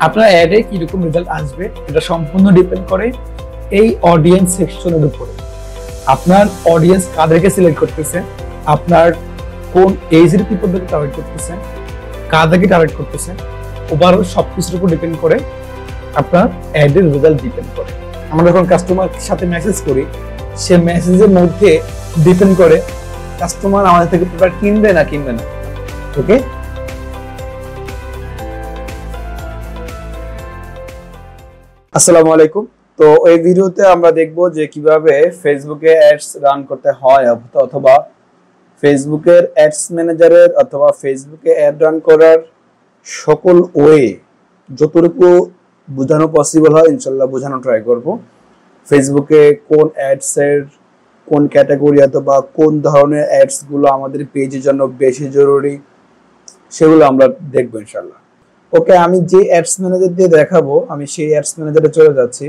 আপনার অ্যাডে কিরকম রেজাল্ট আসবে এটা সম্পূর্ণ ডিপেন্ড করে এই অডিয়েন্স সেকশনের উপরে। আপনার অডিয়েন্স কাদেরকে সিলেক্ট করতেছে, আপনার কোন এজের পিপলদেরকে টার্গেট করতেছেন, কাদেরকে টার্গেট করতেছেন, ওভারঅল সবকিছুর উপর ডিপেন্ড করে আপনার অ্যাডের রেজাল্ট ডিপেন্ড করে। আমরা যখন কাস্টমার সাথে মেসেজ করি, সে মেসেজের মধ্যে ডিপেন্ড করে কাস্টমার আমাদের থেকে প্রোডাক্ট কিনবে না কিনবে না। ওকে, আসসালামু আলাইকুম। তো এই ভিডিওতে আমরা দেখব যে কিভাবে ফেসবুকে অ্যাডস রান করতে হয়, অথবা ফেসবুকের অ্যাডস ম্যানেজারের অথবা ফেসবুকে অ্যাড রান করার সকল ওয়ে যতটুকু বোঝানো পসিবল হয় ইনশাল্লাহ বোঝানো ট্রাই করব। ফেসবুকে কোন অ্যাডসের কোন ক্যাটাগরি অথবা কোন ধরনের অ্যাডসগুলো আমাদের পেজের জন্য বেশি জরুরি সেগুলো আমরা দেখবো ইনশাল্লাহ। ওকে, আমি যে অ্যাডস ম্যানেজার দিয়ে দেখাবো আমি সেই অ্যাডস ম্যানেজারে চলে যাচ্ছি।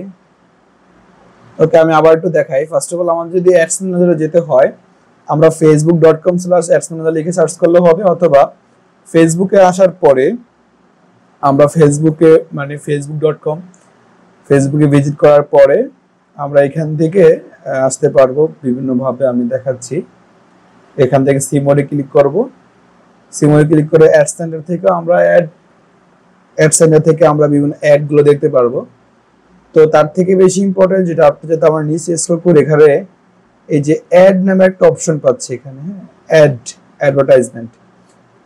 ওকে, আমি আবার একটু দেখাই। ফার্স্ট অফ অল আমাদের যদি অ্যাডস ম্যানেজারে যেতে হয় আমরা facebook.com/adsmanager লিখে সার্চ করলে হবে, অথবা ফেসবুকে আসার পরে আমরা ফেসবুকে ভিজিট করার পরে আমরা এখান থেকে আসতে পারবো বিভিন্নভাবে। আমি দেখাচ্ছি, এখান থেকে সিমোডে ক্লিক করব। সিমোডে ক্লিক করে অ্যাডস সেন্টার থেকে আমরা বিভিন্ন অ্যাড গুলো দেখতে পারবো। তো তার থেকে বেশি ইম্পর্টেন্ট যেটা আপনি যাতে আমার নিচে স্ক্রল করে এখানে এই যে অ্যাড নামে একটা অপশন পাচ্ছি এখানে, অ্যাডভার্টাইজমেন্ট।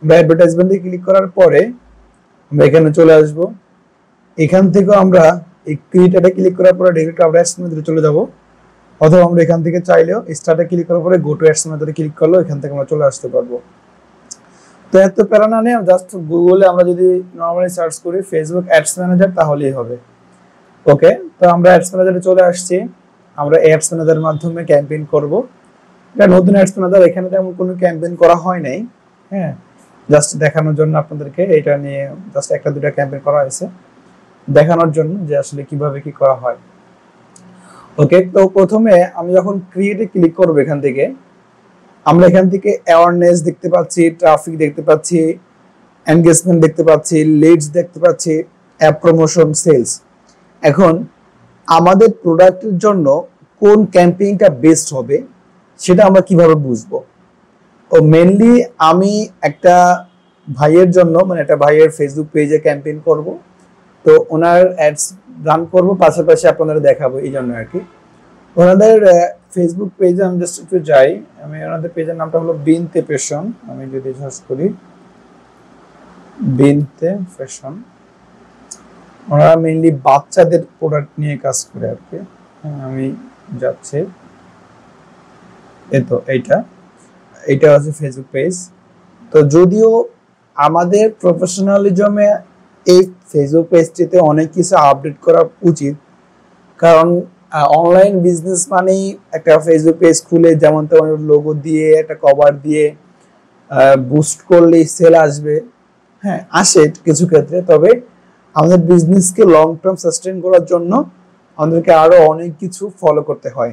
আমরা অ্যাডভার্টাইজমেন্টে ক্লিক করার পরে আমরা এখানে চলে আসব। এখান থেকে আমরা এই ক্রিয়েটারে ক্লিক করার পরে ডাইরেক্ট আমরা অ্যাডস ম্যানেজারে চলে যাব, অথবা আমরা এখান থেকে চাইলেও স্টার্টে ক্লিক করার পরে গো টু অ্যাডস ম্যানেজারে ক্লিক করলেও এখান থেকে আমরা চলে আসতে পারবো। তো এত প্যারা না নিয়ে জাস্ট গুগলে আমরা যদি নরমালি সার্চ করি ফেসবুক অ্যাডস ম্যানেজার তাহলেই হবে। ওকে, তো আমরা অ্যাডস ম্যানেজারে চলে আসছি। আমরা অ্যাডস ম্যানেজারের মাধ্যমে ক্যাম্পেইন করব। এটা নতুন অ্যাডস ম্যানেজার, এখানে তেমন কোনো ক্যাম্পেইন করা হয় নাই। হ্যাঁ, জাস্ট দেখানোর জন্য আপনাদেরকে এটা নিয়ে জাস্ট একটা দুটো ক্যাম্পেইন করা হয়েছে দেখানোর জন্য যে আসলে কিভাবে কি করা হয়। ওকে, তো প্রথমে আমি যখন ক্রিয়েটে ক্লিক করব এখান থেকে আমরা এখান থেকে অ্যাওয়ারনেস দেখতে পাচ্ছি, ট্রাফিক দেখতে পাচ্ছি, এনগেজমেন্ট দেখতে পাচ্ছি, লিডস দেখতে পাচ্ছি, অ্যাপ প্রমোশন, সেলস। এখন আমাদের প্রোডাক্টের জন্য কোন ক্যাম্পেইনটা বেস্ট হবে সেটা আমরা কিভাবে বুঝবো? ও মেইনলি আমি একটা ভাইয়ের জন্য একটা ভাইয়ের ফেসবুক পেজে ক্যাম্পেইন করব, তো ওনার অ্যাডস রান করব, পাশাপাশি আপনাদের দেখাবো এই জন্য আর কি। ওনাদের ফেসবুক পেজে আমি জাস্ট একটু যাই। আমি ওনাদের পেজের নামটা হলো বিনতে ফ্যাশন। আমি যদি সার্চ করি বিনতে ফ্যাশন, ওনারা মেইনলি বাচ্চাদের প্রোডাক্ট নিয়ে কাজ করে আর কি। আমি যাচ্ছি, তো এইটা হচ্ছে ফেসবুক পেজ। তো যদিও আমাদের প্রফেশনালিজমে এই ফেসবুক পেজটিতে অনেক কিছু আপডেট করা উচিত, কারণ অনলাইন বিজনেস মানেই একটা ফেসবুক পেজ খুলে যেমন তেমন লোগো দিয়ে একটা কভার দিয়ে বুস্ট করলেই সেল আসবে। হ্যাঁ, আসে কিছু ক্ষেত্রে, তবে আমাদের বিজনেসকে লং টার্ম সাস্টেইন করার জন্য আমাদেরকে আরো অনেক কিছু ফলো করতে হয়।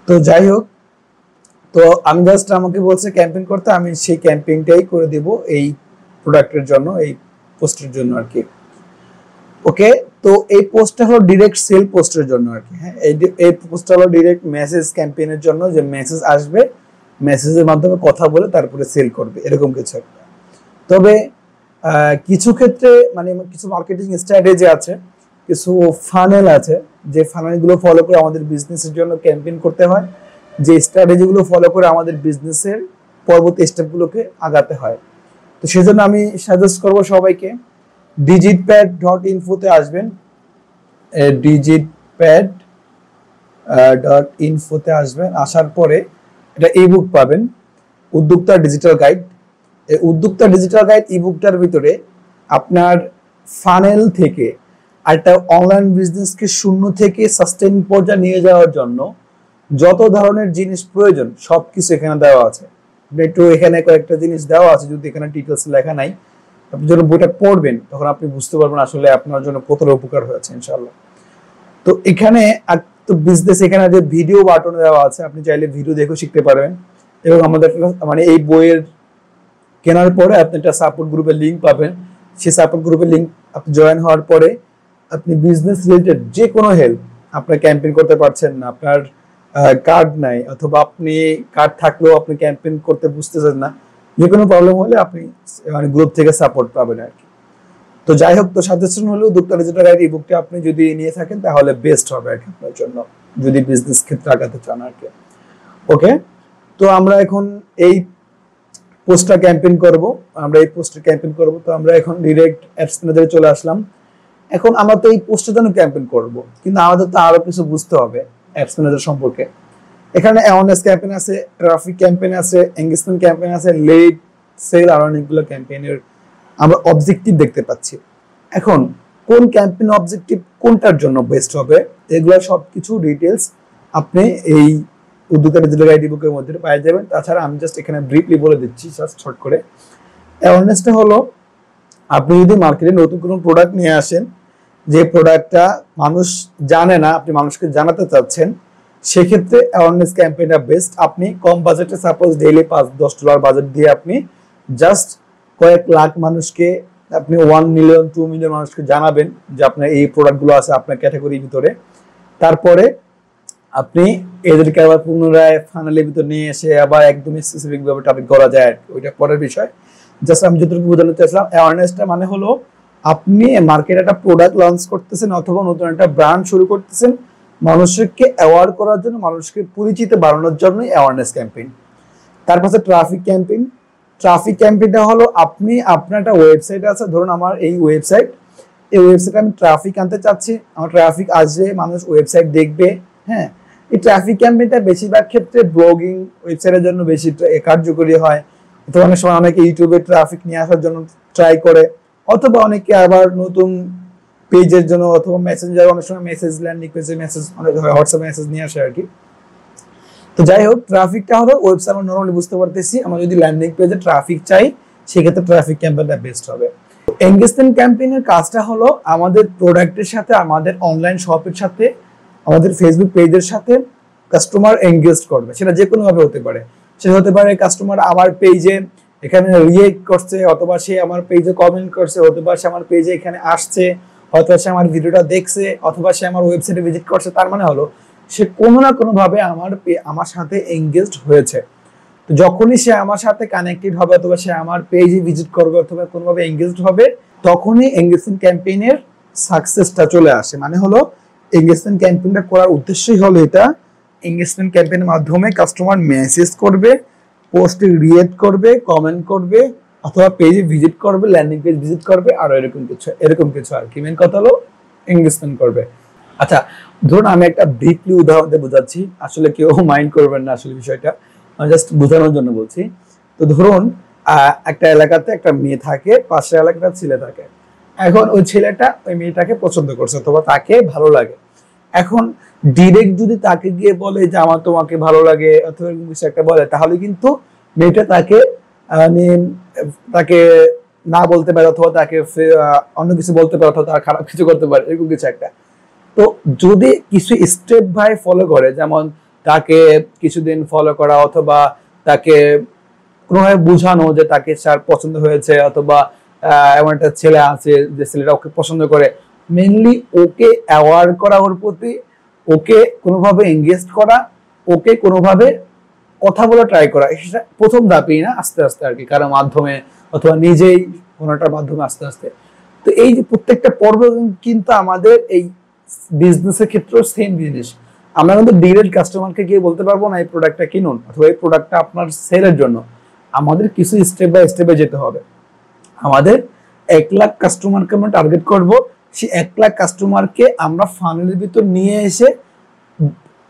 তো যাই হোক, তো আমি জাস্ট আমাকে বলছে ক্যাম্পেইন করতে, আমি সেই ক্যাম্পেইনটাই করে দিব এই প্রোডাক্টের জন্য, এই পোস্টের জন্য আর কি। ওকে, তো এই পোস্টটা হলো ডিরেক্ট সেল পোস্টের জন্য আর কি। হ্যাঁ, এই পোস্টটা হলো ডিরেক্ট মেসেজ ক্যাম্পেইনের জন্য, যে মেসেজ আসবে, মেসেজের মাধ্যমে কথা বলে তারপরে সেল করবে, এরকম কিছু একটা। তবে কিছু ক্ষেত্রে কিছু মার্কেটিং স্ট্র্যাটেজি আছে, কিছু ফানেল আছে, যে ফানেলগুলো ফলো করে আমাদের বিজনেসের জন্য ক্যাম্পেইন করতে হয়, যে স্ট্র্যাটেজিগুলো ফলো করে আমাদের বিজনেসের পরবর্তী স্টেপগুলোকে আগাতে হয়। তো সেজন্য আমি সাজেস্ট করব সবাইকে digitpad.info-তে আসবেন। digitpad.info-তে আসবেন, আসার পরে এটা ইবুক পাবেন, উদ্যোক্তা ডিজিটাল গাইড। এই উদ্যোক্তা ডিজিটাল গাইড ইবুকটার ভিতরে আপনার ফানেল থেকে একটা অনলাইন বিজনেসকে শূন্য থেকে সাস্টেইন পর্যায়ে নিয়ে যাওয়ার জন্য যত ধরনের জিনিস প্রয়োজন সবকিছু এখানে দেওয়া আছে। একটু এখানে কয়েকটা জিনিস দেওয়া আছে, যদি এখানে ডিটেলস লেখা নাই, আপনি যখন বইটা পড়বেন তখন আপনি বুঝতে পারবেন আসলে আপনার জন্য কতটা উপকার হয়েছে ইনশাআল্লাহ। তো এখানে বিজনেস, এখানে যে ভিডিও বাটন দেওয়া আছে, আপনি চাইলে ভিডিও দেখে শিখতে পারবেন। এবং আমাদের এই বইয়ের কেনার পরে আপনি একটা সাপোর্ট গ্রুপের লিঙ্ক পাবেন, সেই সাপোর্ট গ্রুপের লিঙ্ক আপনি জয়েন হওয়ার পরে আপনি বিজনেস রিলেটেড যে কোনো হেল্প, আপনার ক্যাম্পেইন করতে পারছেন না, আপনার কার্ড নাই, অথবা আপনি কার্ড থাকলেও আপনি ক্যাম্পেইন করতে বুঝতেছেন না, যে কোনো প্রবলেম হলে আপনি মানে গ্রুপ থেকে সাপোর্ট পাবেন আর কি। তো যাই হোক, তো সাজেশন হলো উদ্যোক্তা ডিজিটাল গাইড এই বুকটা আপনি যদি নিয়ে থাকেন তাহলে বেস্ট হবে আর কি আপনার জন্য, যদি বিজনেস ক্ষেত্রে আগাতে চান আর কি। ওকে, তো আমরা এখন এই পোস্টটা ক্যাম্পেইন করব, তো আমরা এখন ডিরেক্ট অ্যাডস ম্যানেজারে চলে আসলাম। এখন আমরা তো এই পোস্টের জন্য ক্যাম্পেইন করব, কিন্তু আমাদের তো আরো কিছু বুঝতে হবে অ্যাডস ম্যানেজার সম্পর্কে। এখানে অ্যাওয়ারনেস ক্যাম্পেইন আছে, ট্রাফিক ক্যাম্পেইন আছে, এনগেজমেন্ট ক্যাম্পেইন আছে, লিড, সেল আর অনেকগুলো ক্যাম্পেইনের আমরা অবজেক্টিভ দেখতে পাচ্ছি। এখন কোন ক্যাম্পেইন অবজেক্টিভ কোনটার জন্য বেস্ট হবে, এগুলো সবকিছু ডিটেলস আপনি এই উদ্যোক্তা ডিজিটাল গাইড বুকের মধ্যে পেয়ে যাবেন। তাছাড়া আমি জাস্ট এখানে ব্রিফলি বলে দিচ্ছি জাস্ট শর্ট করে। অ্যাওয়ারনেসটা হলো আপনি যদি মার্কেটে নতুন কোনো প্রোডাক্ট নিয়ে আসেন, যে প্রোডাক্টটা মানুষ জানে না, আপনি মানুষকে জানাতে চাচ্ছেন, সেক্ষেত্রে অ্যাওয়ারনেস ক্যাম্পেইনটা বেস্ট। আপনি কম বাজেটে সাপোজ ডেইলি $5-10 বাজেট দিয়ে আপনি জাস্ট কয়েক লাখ মানুষকে, আপনি 1 মিলিয়ন 2 মিলিয়ন মানুষকে জানাবেন যে আপনার এই প্রোডাক্টগুলো আছে আপনার ক্যাটাগরির ভিতরে। তারপরে আপনি এদেরকে আবার পুনরায় ফাইনালের ভিতর নিয়ে এসে আবার একদম স্পেসিফিক ভাবে টপিক করা যায়, ওইটা পরের বিষয়। জাস্ট আমি যতটুকু বোঝাতে চাইছিলাম, অ্যাওয়ারনেসটা মানে হলো আপনি মার্কেটে একটা প্রোডাক্ট লঞ্চ করতেছেন অথবা নতুন একটা ব্র্যান্ড শুরু করতেছেন, মানুষকে অ্যাওয়ার করার জন্য, মানুষকে পরিচিত বাড়ানোর জন্যই অ্যাওয়ারনেস ক্যাম্পেইন। তারপর ট্রাফিক ক্যাম্পেইন। ট্রাফিক ক্যাম্পেইনটা হলো আপনি, আপনার একটা ওয়েবসাইট আছে, ধরুন আমার এই ওয়েবসাইটে আমি ট্রাফিক আনতে চাচ্ছি, আমার ট্রাফিক আসবে, মানুষ ওয়েবসাইট দেখবে। হ্যাঁ, এই ট্রাফিক ক্যাম্পেইনটা বেশিরভাগ ক্ষেত্রে ব্লগিং ওয়েবসাইটের জন্য বেশি কার্যকরী হয়, অথবা অনেক সময় অনেকে ইউটিউবে ট্রাফিক নিয়ে আসার জন্য ট্রাই করে, অথবা অনেকে আবার নতুন পেজের জন্য, অথবা মেসেঞ্জার, অনেক সময় মেসেজ ল্যান্ডিং পেজে মেসেজ, অনেক হোয়াটসঅ্যাপ মেসেজ নিয়ে আসে আর কি। তো যাই হোক, ট্রাফিকটা হলো ওয়েবসাইট আমরা নরমালি বুঝতে পারতেছি, আমরা যদি ল্যান্ডিং পেজে ট্রাফিক চাই সেক্ষেত্রে ট্রাফিক ক্যাম্পেইনটা বেস্ট হবে। এনগেজমেন্ট ক্যাম্পেইনের কাজটা হলো আমাদের প্রোডাক্টের সাথে, আমাদের অনলাইন শপের সাথে, আমাদের ফেসবুক পেজের সাথে কাস্টমার এনগেজ করবে। সেটা যে কোনো ভাবে হতে পারে, সেটা হতে পারে কাস্টমার আমার পেজে এখানে রিয়েক্ট করছে, অথবা সে আমার পেজে কমেন্ট করছে, অথবা সে আমার পেজে এখানে আসছে, অথবা সে আমার ভিডিওটা দেখছে, অথবা সে আমার ওয়েবসাইটে ভিজিট করছে। তার মানে হলো সে কোনো না কোনো ভাবে আমার সাথে এনগেজড হয়েছে। তো যখনই সে আমার সাথে কানেক্টেড হবে, অথবা সে আমার পেজে ভিজিট করবে, অথবা কোনোভাবে এনগেজড হবে, তখনই এনগেজমেন্ট ক্যাম্পেইনের সাকসেসটা চলে আসে। মানে হলো এনগেজমেন্ট ক্যাম্পেইনটা করার উদ্দেশ্যই হলো এটা, এনগেজমেন্ট ক্যাম্পেইনের মাধ্যমে কাস্টমার মেসেজ করবে, পোস্টে রিয়েক্ট করবে, কমেন্ট করবে, অথবা পেজে ভিজিট করবে, ল্যান্ডিং পেজ ভিজিট করবে, আর এরকম কিছু আর কি। মেন কথা হলো এনগেজমেন্ট করবে। আচ্ছা, ধরুন আমি একটা ব্রিফলি উদাহরণ দিয়ে বোঝাচ্ছি, আসলে কেউ মাইন্ড করবেন না, আসলে বিষয়টা আমি জাস্ট বোঝানোর জন্য বলছি। তো ধরুন একটা এলাকাতে একটা মেয়ে থাকে, পাশের এলাকাটা ছেলে থাকে। এখন ওই ছেলেটা ওই মেয়েটাকে পছন্দ করছে, অথবা তাকে ভালো লাগে। এখন ডিরেক্ট যদি তাকে গিয়ে বলে যে আমার তোমাকে ভালো লাগে, অথবা কিছু একটা বলে, তাহলে কিন্তু মেয়েটা তাকে না বলতে পারে, অথবা তাকে অন্য কিছু বলতে পারে, অথবা তার খারাপ কিছু করতে পারে, এরকম কিছু একটা। তো যদি কিছু স্টেপ বাই ফলো করে, যেমন তাকে কিছুদিন ফলো করা, অথবা তাকে কোনোভাবে বোঝানো যে তাকে তার পছন্দ হয়েছে, অথবা এমন একটা ছেলে আছে যে ছেলেটা ওকে পছন্দ করে, মেনলি ওকে অ্যাওয়ার করা, ওর প্রতি ওকে কোনোভাবে এনগেজ করা, ওকে কোনোভাবে কথা বলে ট্রাই করা। সেটা প্রথম ধাপেই না, আস্তে আস্তে আর কি, কারোর মাধ্যমে অথবা নিজেই কোনোটার মাধ্যমে আস্তে আস্তে। তো এই যে প্রত্যেকটা পর্ব কিন্তু আমাদের এই বিজনেসের ক্ষেত্রেও সেম জিনিস। আমরা কিন্তু ডিরেক্ট কাস্টমারকে গিয়ে বলতে পারবো না এই প্রোডাক্টটা কিনুন, অথবা এই প্রোডাক্টটা আপনার সেলের জন্য। আমাদের কিছু স্টেপ বাই স্টেপে যেতে হবে। আমাদের 1 লাখ কাস্টমারকে আমরা টার্গেট করব, সেই 1 লাখ কাস্টমারকে আমরা ফানেলের ভিতর নিয়ে এসে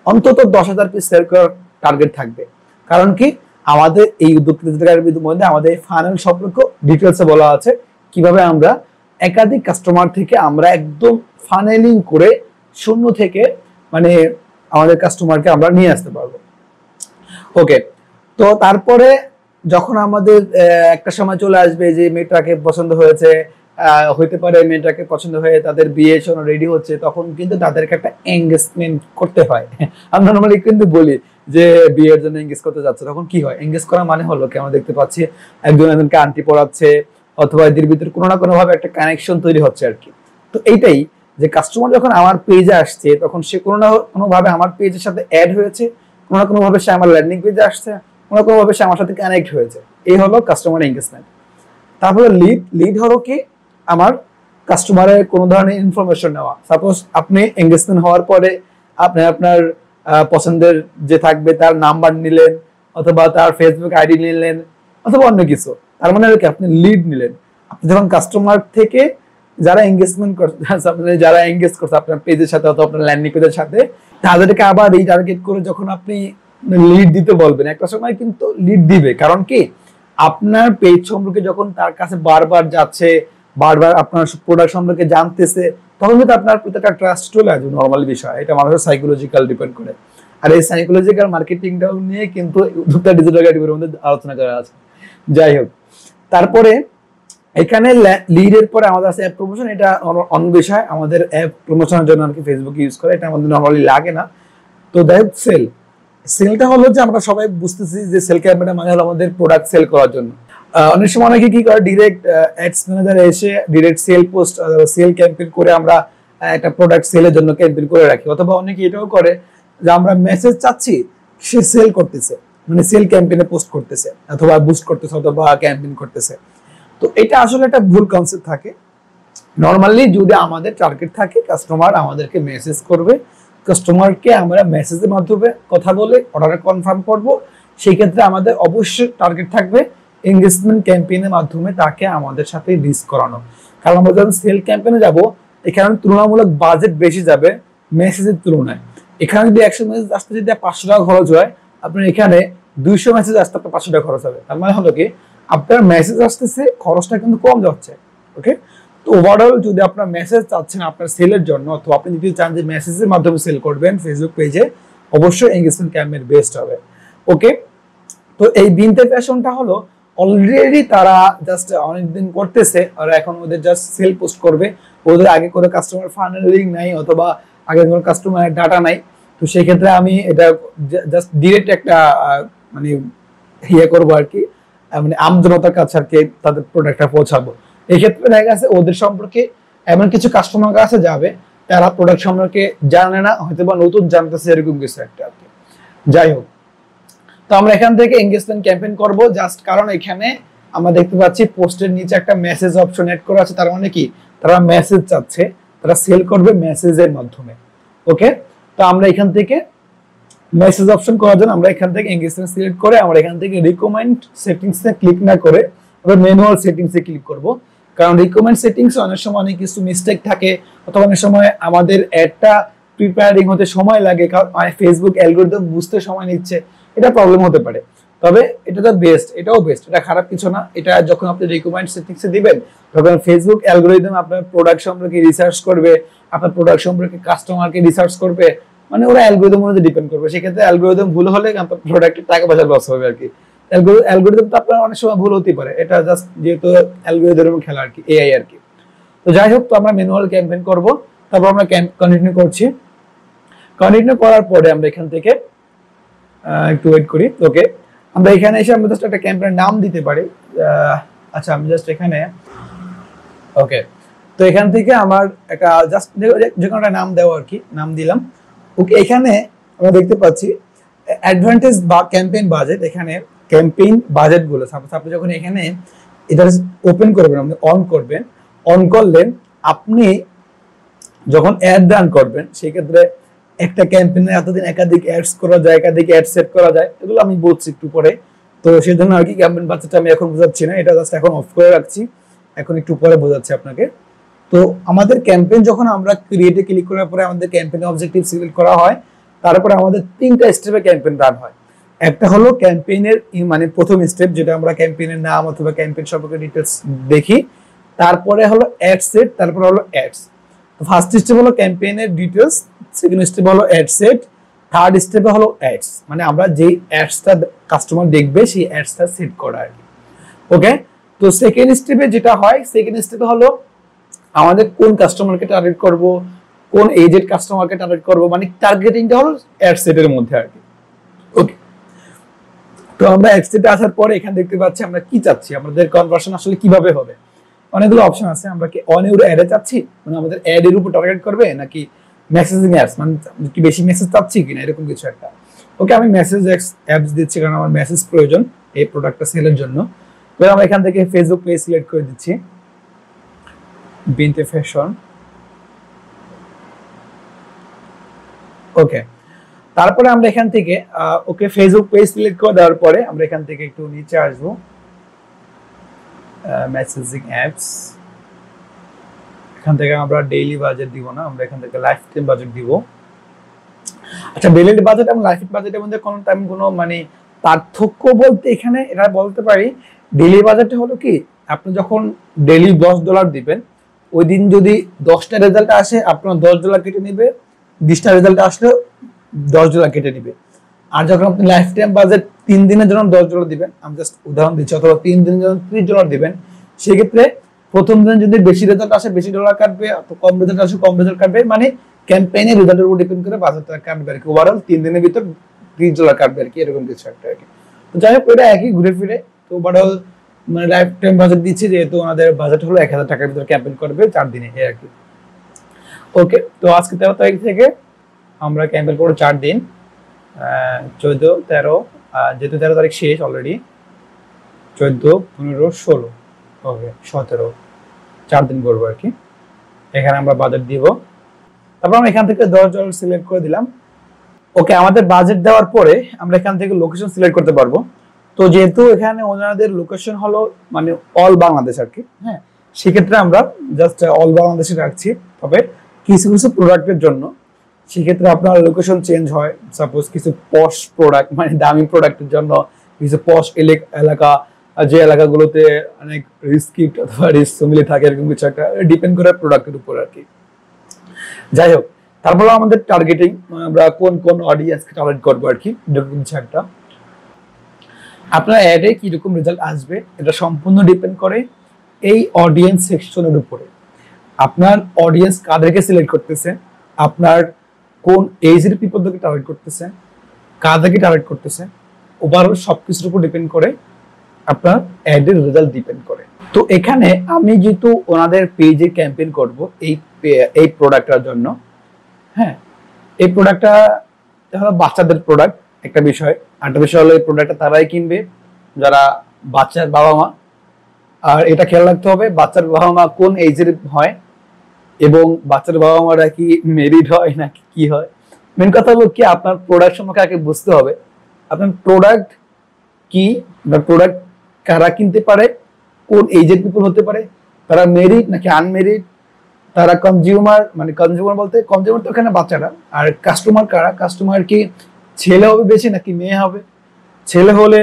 অন্তত 10,000 পিস সেল করার টার্গেট থাকবে। কারণ কি, আমাদের এই উদ্যোক্তাদের মধ্যে আমাদের এই ফানেল সম্পর্কে ডিটেলসে বলা আছে, কিভাবে আমরা একাধিক কাস্টমার থেকে আমরা একদম ফানেলিং করে শূন্য থেকে মানে আমাদের কাস্টমারকে আমরা নিয়ে আসতে পারবো। ওকে, তো তারপরে যখন আমাদের একটা সময় চলে আসবে যে মেয়েটাকে পছন্দ হয়েছে, হইতে পারে মেয়েটাকে পছন্দ হয়ে তাদের বিয়ের জন্য রেডি হচ্ছে, তখন কিন্তু তাদেরকে একটা এঙ্গেজমেন্ট করতে হয়। আমরা নরমালি কিন্তু বলি যে বিয়ের জন্য এঙ্গেজ করতে যাচ্ছে, তখন কি হয়? এঙ্গেজ করা মানে হলো কি, আমরা দেখতে পাচ্ছি একজনকে আন্টি পড়াচ্ছে, অথবা এদের ভিতরে কোনো না কোনো ভাবে একটা কানেকশন তৈরি হচ্ছে আর কি। তো এইটাই যে কাস্টমার যখন আমার পেজে আসছে তখন সে কোনো না কোনো ভাবে আমার পেজের সাথে অ্যাড হয়েছে, কোনো না কোনো ভাবে সে আমার ল্যান্ডিং পেজে আসছে, কোনো না কোনো ভাবে সে আমার সাথে কানেক্ট হয়েছে। এই হলো কাস্টমার এঙ্গেজমেন্ট। তারপরে লিড হলো কি আমার কাস্টমারের কোনো ধরনের ইনফরমেশন নেওয়া। সাপোজ আপনি এঙ্গেজমেন্ট হওয়ার পরে আপনি আপনার পছন্দের যে থাকবে তার নাম্বার নিলেন, অথবা তার ফেসবুক আইডি নিলেন, অথবা অন্য কিছু। তার মানে কি আপনি লিড নিলেন। আপনি যখন কাস্টমার থেকে যারা এঙ্গেজমেন্ট করছে, যারা এঙ্গেজ করছে আপনার পেজের সাথে অথবা আপনার ল্যান্ডিং পেজের সাথে, তাদেরকে আবার রিটার্গেট করে যখন আপনি লিড দিতে বলবেন, একটা সময় কিন্তু লিড দিবে। কারণ কি আপনার পেজ সম্পর্কে যখন তার কাছে বারবার যাচ্ছে, বারবার আপনার প্রোডাক্ট সম্পর্কে জানতেছে, তখন কিন্তু আপনার প্রতি একটা ট্রাস্ট চলে আসবে। নর্মাল বিষয়, এটা মানুষের সাইকোলজিক্যাল ডিপেন্ড করে। আর এই সাইকোলজিক্যাল মার্কেটিংটাও নিয়ে কিন্তু উদ্যোক্তা ডিজিটাল একাডেমির মধ্যে আলোচনা করা আছে। যাই হোক, তারপরে এখানে লিডের পরে আমাদের আছে অ্যাপ প্রমোশন। এটা অন্য বিষয়, আমাদের অ্যাপ প্রমোশনের জন্য আর কি ফেসবুক ইউজ করে, এটা আমাদের নর্মালি লাগে না। তো দ্যাট সেলটা হলো যে আমরা সবাই বুঝতেছি যে সেল ক্যাম্পেইন মানে হলো আমাদের প্রোডাক্ট সেল করার জন্য। অনেক সময় অনেকে কি করে, ডিরেক্ট অ্যাডস ম্যানেজারে এসে direct sale post, sale campaign করে আমরা একটা প্রোডাক্ট সেলের জন্য ক্যাম্পেইন করে রাখি। অথবা অনেকে এটাও করে যে আমরা মেসেজ চাচ্ছি, সে সেল করতেছে, মানে সেল ক্যাম্পেইনে পোস্ট করতেছে অথবা বুস্ট করতেছে অথবা ক্যাম্পেইন করতেছে। তো এটা আসলে একটা ভুল কনসেপ্ট থাকে। নর্মালি যদি আমাদের টার্গেট থাকে কাস্টমার আমাদেরকে মেসেজ করবে, কাস্টমারকে আমরা মেসেজের মাধ্যমে কথা বলে অর্ডার কনফার্ম করব, সেই ক্ষেত্রে আমাদের অবশ্যই টার্গেট থাকবে এনগেজমেন্ট ক্যাম্পেইনের মাধ্যমে তাকে আমাদের সাথে রিচ করানো। কারণ আমরা যখন সেল ক্যাম্পেইনে যাব, এখানে তুলনামূলক বাজেট বেশি যাবে মেসেজের তুলনায়। এখানে যদি 100 মেসেজ আসতে যদি 500 টাকা খরচ হয়, আপনার এখানে 200 মেসেজ আসতে আপনার 500 টাকা খরচ হবে। তার মানে হলো কি আপনার মেসেজ আসতেছে, খরচটা কিন্তু কম যাচ্ছে। ওকে, তো ওভারঅল যদি আপনার মেসেজ চাচ্ছেন আপনার সেলের জন্য, অথবা আপনি যদি চান যে মেসেজের মাধ্যমে সেল করবেন ফেসবুক পেজে, অবশ্যই এনগেজমেন্ট ক্যাম্পেইন বেস্ট হবে। ওকে, তো এই বিনতে ফ্যাশনটা হলো অলরেডি তারা জাস্ট অনেকদিন করতেছে, আর এখন ওদের জাস্ট সেল পোস্ট করবে। ওদের আগে করে কাস্টমার ফানেলিং নাই, অথবা আগে কোনো কাস্টমারের ডাটা নাই। তো সেই ক্ষেত্রে আমি এটা জাস্ট ডিরেক্ট একটা মানে ইয়ে করবো আর কি, মানে আমজনতার কাছে আর কি তাদের প্রোডাক্টটা পৌঁছাবো। এই ক্ষেত্রে দেখা গেছে ওদের সম্পর্কে এমন কিছু কাস্টমার কাছে যাবে তারা প্রোডাক্ট সম্পর্কে জানে না, হয়তো বা নতুন জানতেছে, এরকম কিছু একটা আর কি। যাই হোক, তো আমরা এখান থেকে এনগেজমেন্ট ক্যাম্পেইন করব জাস্ট কারণ এখানে আমরা দেখতে পাচ্ছি পোস্টের নিচে একটা মেসেজ অপশন এড করা আছে। তার মানে কি তারা মেসেজ চাচ্ছে, তারা সেল করবে মেসেজের মাধ্যমে। ওকে, তো আমরা এখান থেকে মেসেজ অপশন করার জন্য আমরা এখান থেকে এনগেজমেন্ট সিলেক্ট করে আমরা এখান থেকে রিকমেন্ড সেটিংসে ক্লিক না করে আমরা ম্যানুয়াল সেটিংসে ক্লিক করব। কারণ রিকমেন্ড সেটিংসে অনেক সময় অনেক কিছু মিস্টেক থাকে, অথবা অনেক সময় আমাদের অ্যাডটা প্রিপেয়ারিং হতে সময় লাগে, কারণ ফেসবুক অ্যালগরিদম বুঝতে সময় নিচ্ছে, এটা প্রবলেম হতে পারে। তবে এটা তো বেস্ট, এটাও বেস্ট, এটা খারাপ কিছু না। এটা যখন আপনি রিকমেন্ড সেটিংসে দিবেন তখন ফেসবুক অ্যালগরিদম আপনার প্রোডাক্ট সম্পর্কে রিসার্চ করবে, আপনার প্রোডাক্ট সম্পর্কে কাস্টমারকে রিসার্চ করবে, মানে ওরা অ্যালগরিদম অনুযায়ী ডিপেন্ড করবে। সেক্ষেত্রে অ্যালগরিদম ভুল হলে আপনার প্রোডাক্টের টাকা পয়সা লস হবে আর কি। অ্যালগরিদম তো আপনার অনেক সময় ভুল হতে পারে, এটা জাস্ট যেহেতু অ্যালগরিদম খেলা আর কি, এআই আর কি। তো যাই হোক, তো আমরা ম্যানুয়াল ক্যাম্পেইন করব, তারপর আমরা কন্টিনিউ করছি। কন্টিনিউ করার পরে আমরা এখান থেকে একটু ওয়েট করি। ওকে, আমরা এখানে এসে আমরা জাস্ট একটা ক্যাম্পেইনের নাম দিতে পারি। আচ্ছা, আমি জাস্ট এখানে ওকে, তো এখান থেকে আমার একটা জাস্ট যে কোনো একটা নাম দেওয়া আর কি, নাম দিলাম। ওকে, এখানে আমরা দেখতে পাচ্ছি অ্যাডভান্টেজ বা ক্যাম্পেইন বাজেট। এখানে ক্যাম্পেইন বাজেট গুলো আপনি যখন এখানে এটা ওপেন করবেন, আপনি অন করবেন, অন করলে আপনি যখন অ্যাড রান করবেন সেই ক্ষেত্রে একটা ক্যাম্পেইনে এতদিন একাধিক অ্যাডস করা যায়, একাধিক অ্যাড সেট করা যায়, এগুলো আমি বলছি একটু পরে। তো সেই জন্য আর কি ক্যাম্পেইন বাজেটটা আমি এখন বোঝাচ্ছি না, এটা জাস্ট এখন অফ করে রাখছি, এখন একটু পরে বোঝাচ্ছি আপনাকে। তো আমাদের ক্যাম্পেইন যখন আমরা ক্রিয়েটে ক্লিক করার পরে আমাদের ক্যাম্পেইন অবজেক্টিভ সিলেক্ট করা হয়, তারপরে আমাদের 3টা স্টেপে ক্যাম্পেইন রান হয়। একটা হলো ক্যাম্পেইনের মানে প্রথম স্টেপ, যেটা আমরা ক্যাম্পেইনের নাম অথবা ক্যাম্পেইন সম্পর্কে ডিটেইলস দেখি। তারপরে হলো অ্যাড সেট, তারপরে হলো অ্যাডস। তো ফার্স্ট স্টেপ হলো ক্যাম্পেইনের ডিটেইলস, সেকেন্ড স্টেপ হলো অ্যাড সেট, থার্ড স্টেপে হলো অ্যাডস, মানে আমরা যেই অ্যাডসটা কাস্টমার দেখবে সেই অ্যাডসটা সেট করা আর কি। ওকে, তো সেকেন্ড স্টেপে যেটা হয়, সেকেন্ড স্টেপে হলো আমাদের কোন কাস্টমারকে টার্গেট করব, কোন এজেড কাস্টমারকে টার্গেট করব, মানে টার্গেটিংটা হলো অ্যাড সেটের মধ্যে আর কি। ওকে, তো আমরা অ্যাড সেটে আসার পরে এখানে দেখতে পাচ্ছি আমরা কি চাচ্ছি, আমাদের কনভার্সন আসলে কিভাবে হবে। অনেকগুলো অপশন আছে। আমরা কি অন ইউর অ্যাডে চাচ্ছি, মানে আমাদের অ্যাড এর উপর টার্গেট করবে, নাকি মেসেজিং অ্যাপস, মানে কি বেশি মেসেজ চাচ্ছি কিনা এরকম কিছু একটা। ওকে, আমি মেসেজ অ্যাপস দিচ্ছি কারণ আমার মেসেজ প্রয়োজন এই প্রোডাক্টটা সেলের জন্য। তো আমরা এখান থেকে ফেসবুক পেজ সিলেক্ট করে দিচ্ছি, বিনতে ফ্যাশন। ওকে, তারপরে আমরা এখান থেকে ওকে ফেসবুক পেজ সিলেক্ট করে দেওয়ার পরে আমরা এখান থেকে একটু নিচে আসবো, মেসেজিং অ্যাপস। এখান থেকে আমরা ডেইলি বাজেট দিব না, আমরা এখান থেকে লাইফ টাইম বাজেট দিব। আচ্ছা, ডেইলি বাজেট এবং লাইফ বাজেটের মধ্যে কোনো মানে পার্থক্য বলতে এখানে এটা বলতে পারি, ডেইলি বাজেট হলো কি আপনি যখন ডেইলি $10 দিবেন, ওই দিন যদি 10টা রেজাল্ট আসে আপনার $10 কেটে নিবে, 20টা রেজাল্ট আসলে $10 কেটে নিবে। আর যখন আপনি লাইফ টাইম বাজেট 3 দিনের জন্য $10 দিবেন, আমি জাস্ট উদাহরণ দিচ্ছি, অথবা 3 দিনের জন্য $30 দিবেন, সেক্ষেত্রে প্রথম দিন যদি বেশি রেজাল্ট আসে বেশি ডলার কাটবে, কম রেজাল্ট আসে কম রেজাল্ট কাটবে, মানে ক্যাম্পেইনের রেজাল্টের উপর ডিপেন্ড করে $1000 কাটবে আর কি। ওভারঅল 3 দিনের ভিতর $30 কাটবে আর কি, এরকম কিছু একটা আর কি। তো যাই হোক, ওইটা একই ঘুরে ফিরে। তো ওভারঅল মানে লাইফ টাইম বাজেট দিচ্ছি, যেহেতু ওনাদের বাজেট হলো $1000 ভিতরে ক্যাম্পেইন করবে 4 দিনে এই আর কি। ওকে, তো আজকে 13 তারিখ থেকে আমরা ক্যাম্পেইন করবো 4 দিন, 14, 13, যেহেতু 13 তারিখ শেষ অলরেডি, 14, 15, 16, ওকে 17, 4 দিন করবো আর কি। এখানে আমরা বাজেট দিব, তারপর আমরা এখান থেকে $10 সিলেক্ট করে দিলাম। ওকে, আমাদের বাজেট দেওয়ার পরে আমরা এখান থেকে লোকেশন সিলেক্ট করতে পারবো। তো যেহেতু এখানে ওনাদের লোকেশন হলো মানে অল বাংলাদেশ আর কি, হ্যাঁ, সেক্ষেত্রে আমরা জাস্ট অল বাংলাদেশে রাখছি। তবে কিছু কিছু প্রোডাক্টের জন্য সেক্ষেত্রে আপনার লোকেশন চেঞ্জ হয়। সাপোজ কিছু পশ প্রোডাক্ট, মানে দামি প্রোডাক্টের জন্য কিছু পশ এলাকা, যে এলাকাগুলোতে অনেক রিস্কিট অথবা রিস্ক মিলে থাকে, এরকম কিছু একটা ডিপেন্ড করে প্রোডাক্টের উপর আর কি। যাই হোক, তারপরে আমাদের টার্গেটিং, আমরা কোন কোন অডিয়েন্সকে টার্গেট করবো আর কি, এরকম কিছু একটা। আপনার অ্যাডে কিরকম রেজাল্ট আসবে এটা সম্পূর্ণ ডিপেন্ড করে এই অডিয়েন্স সেকশনের উপরে। আপনার অডিয়েন্স কাদেরকে সিলেক্ট করতেছে, আপনার কোন এজের পিপলদেরকে টার্গেট করতেছে, কাদেরকে টার্গেট করতেছে, ওভারঅল সবকিছুর উপর ডিপেন্ড করে আপনার অ্যাডের রেজাল্ট ডিপেন্ড করে। তো এখানে আমি যেহেতু ওনাদের পেজে ক্যাম্পেইন করব এই প্রোডাক্টটার জন্য, হ্যাঁ, এই প্রোডাক্টটা হলো বাচ্চাদের প্রোডাক্ট একটা বিষয়। আরেকটা বিষয় হলো এই প্রোডাক্টটা তারাই কিনবে যারা বাচ্চার বাবা মা। আর এটা খেয়াল রাখতে হবে বাচ্চার বাবা মা কোন এজের হয় এবং বাচ্চার বাবা মারা কি মেরিড হয় নাকি কি হয়। মেন কথা হলো কি আপনার প্রোডাক্ট সম্পর্কে আগে বুঝতে হবে, আপনার প্রোডাক্ট কি, আপনার প্রোডাক্ট কারা কিনতে পারে, কোন এজের পিপল হতে পারে, তারা মেরিড নাকি আনমেরিড, তারা কনজিউমার, মানে কনজিউমার বলতে কনজিউমার তো এখানে বাচ্চারা, আর কাস্টমার কারা, কাস্টমার কি ছেলে হবে বেশি নাকি মেয়ে হবে, ছেলে হলে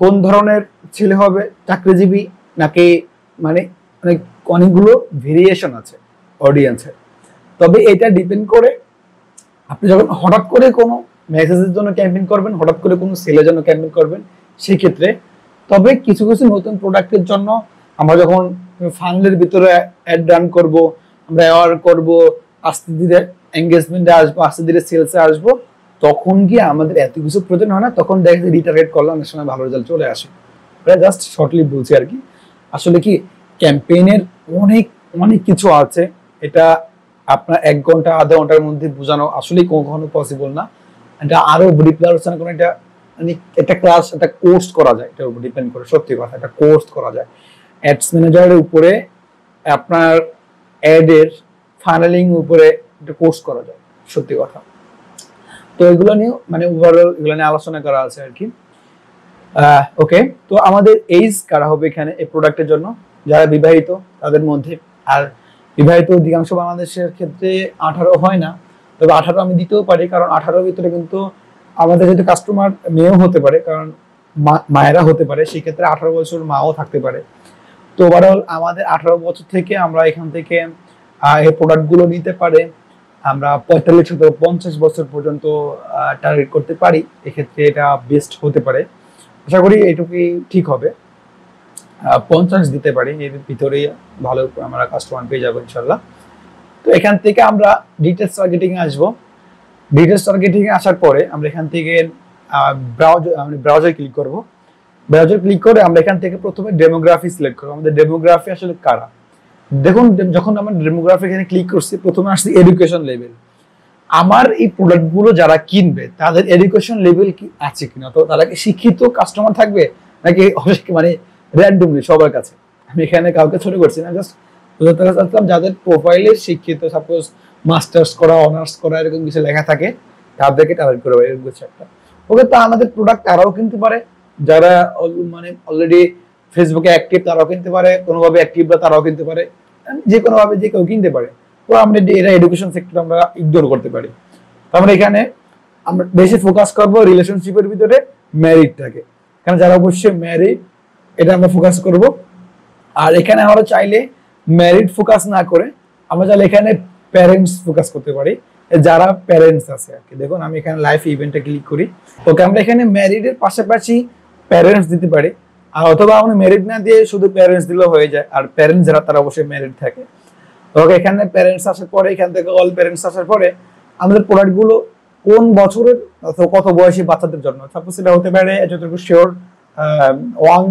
কোন ধরনের ছেলে হবে, চাকরিজীবী নাকি, মানে অনেকগুলো ভেরিয়েশন আছে অডিয়েন্সের। তবে এটা ডিপেন্ড করে আপনি যখন হঠাৎ করে কোনো মেসেজের জন্য ক্যাম্পেইন করবেন, হঠাৎ করে কোনো সেলের জন্য ক্যাম্পেইন করবেন, সেই ক্ষেত্রে তবে কিছু কিছু নতুন প্রোডাক্টের জন্য আমরা যখন ফান্ডের ভিতরে অ্যাড রান করব, আমরা অ্যাওয়ার করব, আস্তে ধীরে এঙ্গেজমেন্টে আসবো, আস্তে ধীরে সেলসে আসবো, তখন গিয়ে আমাদের এত কিছু প্রয়োজন হয় না, তখন দেখা যায় রিটার্গেট করলে অনেক সময় ভালো রেজাল্ট চলে আসে। জাস্ট শর্টলি বলছি আর কি। আসলে কি ক্যাম্পেইনের অনেক অনেক কিছু আছে, এটা আপনার 1 ঘন্টা আধা ঘন্টার মধ্যে বোঝানো আসলে কখনো পসিবল না। এটা আরো ডিপলি আলোচনা করে এটা মানে একটা ক্লাস, একটা কোর্স করা যায়, এটার উপর ডিপেন্ড করে। সত্যি কথা, একটা কোর্স করা যায় অ্যাডস ম্যানেজারের উপরে, আপনার অ্যাডের ফানেলিং উপরে একটা কোর্স করা যায়, সত্যি কথা। তো এগুলো নিয়ে মানে ওভারঅল এগুলো নিয়ে আলোচনা করা আছে আর কি। ওকে, তো আমাদের এইজ কারা হবে এখানে এই প্রোডাক্টের জন্য, যারা বিবাহিত তাদের মধ্যে। আর বিবাহিত অধিকাংশ বাংলাদেশের ক্ষেত্রে 18 হয় না, তবে 18 আমি দিতেও পারি, কারণ 18 ভিতরে কিন্তু আমাদের যেহেতু কাস্টমার মেয়েও হতে পারে, কারণ মায়েরা হতে পারে, সেক্ষেত্রে 18 বছর মাও থাকতে পারে। তো ওভারঅল আমাদের 18 বছর থেকে আমরা এখান থেকে এই প্রোডাক্টগুলো নিতে পারে আমরা 45 থেকে 50 বছর পর্যন্ত টার্গেট করতে পারি। এক্ষেত্রে এটা বেস্ট হতে পারে, আশা করি এইটুকুই ঠিক হবে। 50 দিতে পারি, এর ভিতরেই ভালো আমরা কাস্টমার পেয়ে যাবো ইনশাল্লাহ। তো এখান থেকে আমরা ডিটেলস টার্গেটিং আসবো। ডিটেলস টার্গেটিং আসার পরে আমরা এখান থেকে ব্রাউজার ক্লিক করব। ব্রাউজার ক্লিক করে আমরা এখান থেকে প্রথমে ডেমোগ্রাফি সিলেক্ট করব। আমাদের ডেমোগ্রাফি আসলে কারা, দেখুন যখন আমরা ডেমোগ্রাফি এখানে ক্লিক করছি প্রথমে আসছে এডুকেশন লেভেল। আমার এই প্রোডাক্টগুলো যারা কিনবে তাদের এডুকেশন লেভেল কি আছে কিনা, তো তারা কি শিক্ষিত কাস্টমার থাকবে নাকি মানে র্যান্ডমলি সবার কাছে। আমি এখানে কাউকে ছোট করছি না, জাস্ট বোঝাতে চাচ্ছিলাম যাদের প্রোফাইলে শিক্ষিত, সাপোজ মাস্টার্স করা, অনার্স করা এরকম কিছু লেখা থাকে তাদেরকে টার্গেট করবে এরকম কিছু একটা। ওকে, তো আমাদের প্রোডাক্ট তারাও কিনতে পারে, যারা মানে অলরেডি ফেসবুকে অ্যাক্টিভ তারাও কিনতে পারে, কোনোভাবে অ্যাক্টিভ বা তারাও কিনতে পারে, যে কোনোভাবে যে কেউ কিনতে পারে। তো আমরা এটা এডুকেশন সেক্টর আমরা ইগনোর করতে পারি। তো আমরা এখানে আমরা বেশি ফোকাস করব রিলেশনশিপের ভিতরে ম্যারিডটাকে, কারণ যারা অবশ্যই ম্যারিড এটা আমরা ফোকাস করব। আর এখানে আমরা চাইলে ম্যারিড ফোকাস না করে আমরা চাইলে এখানে প্যারেন্টস ফোকাস করতে পারি, যারা প্যারেন্টস আছে আর কি। দেখুন আমি এখানে লাইভ ইভেন্টে ক্লিক করি, ওকে আমরা এখানে ম্যারিডের পাশাপাশি প্যারেন্টস দিতে পারি, আর অথবা আমরা ম্যারিড না দিয়ে শুধু প্যারেন্টস দিলেও হয়ে যায়। আর প্যারেন্টস যারা তারা অবশ্যই ম্যারিড থাকে। ওকে, এখানে প্যারেন্টস আসার পরে এখান থেকে অল প্যারেন্টস আসার পরে আমাদের প্রোডাক্টগুলো কোন বছরের অথবা কত বয়সী বাচ্চাদের জন্য, সাপোজ এটা হতে পারে যতটুকু শিওর ওয়ান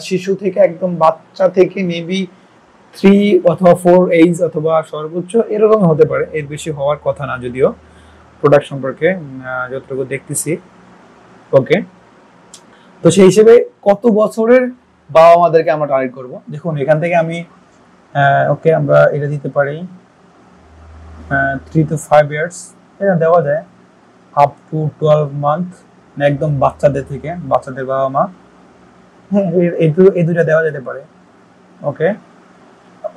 শিশু থেকে একদম বাচ্চা থেকে মেবি 3 অথবা 4 এইজ অথবা সর্বোচ্চ এরকম হতে পারে, এর বেশি হওয়ার কথা না যদিও প্রোডাক্ট সম্পর্কে যতটুকু দেখতেছি। ওকে, তো সেই হিসেবে কত বছরের বাবা মাদেরকে আমরা টার্গেট করব। দেখুন এখান থেকে আমি ওকে আমরা এটা দিতে পারি 3 to 5 ইয়ার্স, এটা দেওয়া যায় আপ টু 12 মান্থ, একদম বাচ্চাদের থেকে, বাচ্চাদের বাবা মা, হ্যাঁ এই দুইটা দেওয়া যেতে পারে। ওকে,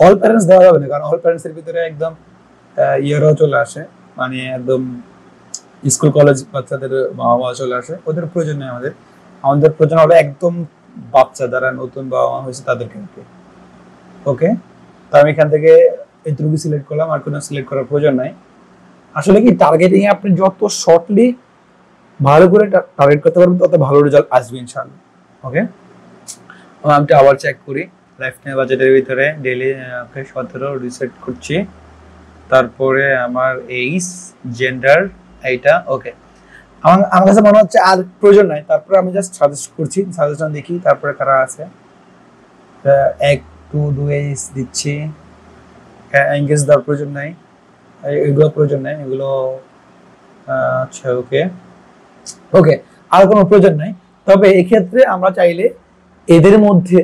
অল প্যারেন্টস দেওয়া যাবে না, কারণ অল প্যারেন্টস এর ভিতরে একদম ইয়ারও চলে আসে, মানে একদম স্কুল কলেজ বাচ্চাদের বাবা মা চলে আসে, ওদের প্রয়োজন নেই। আমাদের প্রয়োজন হলো একদম বাচ্চা যারা নতুন বাবা মা হয়েছে তাদেরকে। ওকে, তো আমি এখান থেকে এইটুকু সিলেক্ট করলাম, আর কোনো সিলেক্ট করার প্রয়োজন নাই। আসলে কি টার্গেটিং এ আপনি যত শর্টলি ভালো করে টার্গেট করতে পারবেন তত ভালো রেজাল্ট আসবে ইনশাআল্লাহ। ওকে, আমি আবার চেক করি লাইফ টাইম বাজেটের ভিতরে ডেইলি 17 রিসেট করছি, তারপরে আমার এইজ, জেন্ডার এইটা। ওকে, আমার কাছে মনে হচ্ছে আর প্রয়োজন নাই, তারপরে আমি জাস্ট সাজেস্ট করছি, সাজেশন দেখি তারপরে কারা আছে। 1 2 2 এইজ দিচ্ছি, এঙ্গেজ দেওয়ার প্রয়োজন নাই, এগুলো প্রয়োজন নাই, এগুলো আচ্ছা। ওকে ওকে, আর কোনো প্রয়োজন নাই। তবে এক্ষেত্রে আমরা চাইলে এদের মধ্যে